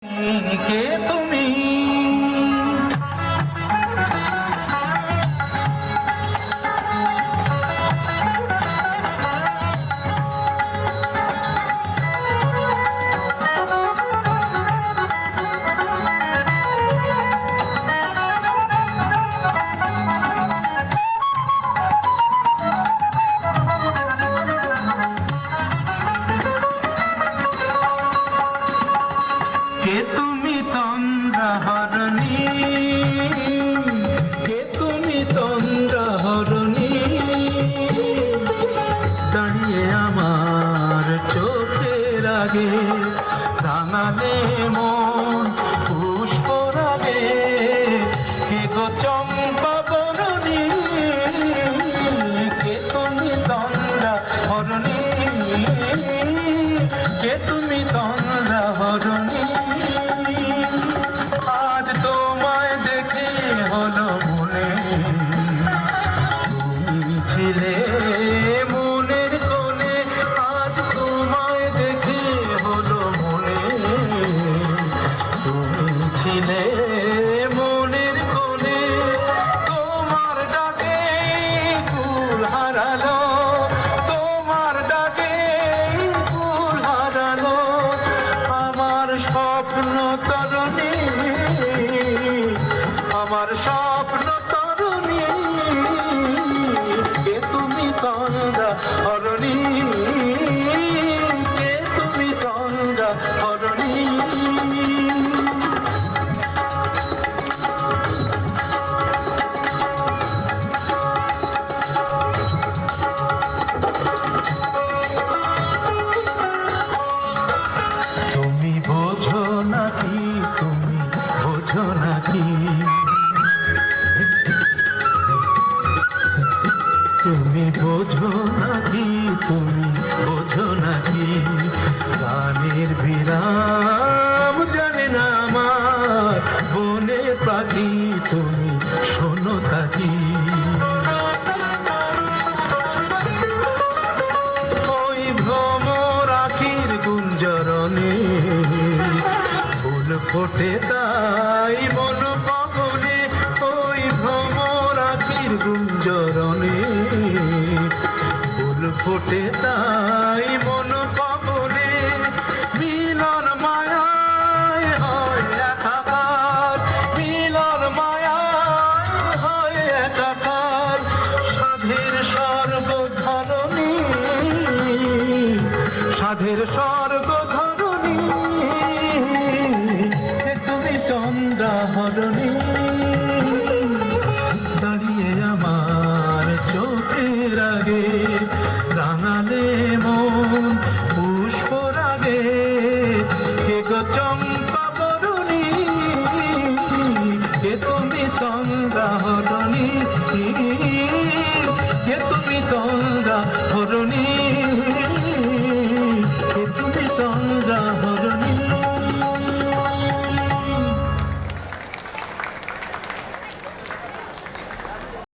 কে তুমি কে তুমি তন্দ্রাহরণী কে তুমি তন্দ্রাহরণী দাঁড়িয়ে আমার চোখের আগে রাঙালে মন পুষ্প রাগে কে গো চম্পা বরণী কে তুমি তন্দ্রাহরণী কে তুমি তন্দ্রাহরণী আজ তোমায় দেখে হলো মনে তুমি ছিলে মনের কোণে আজ তোমায় দেখে হলো মনে তুমি ছিলে মনের কোণে তোমার ডাকে কুল হারালো তোমার ডাকে কুল হারালো আমার স্বপ্ন তরুণী আমার স্বপ্ন তরুণী কে তুমি তন্দ্রাহরণী কে তুমি তন্দ্রাহরণী তুমি বোঝো নাকি তুমি বোঝো নাকি তুমি বোঝো নাকি তুমি বোঝো নাকি গানের বিরাম জানে না আমার বনে পাখি তুমি শোনো তাকি ওই ভ্রমর আখির গুঞ্জরণে ফুল ফোটে তাই মন পাগলে ওই ভ্রমর আখির গুঞ্জরণে ফুল ফোটে তাই মন পাগলে মিলন মায়ায় হয় একাকার মিলন মায়ায় হয় একাকার সাধের স্বর্গধরণী সাধের স্বর্গধরণী যে তুমি তন্দ্রাহরণী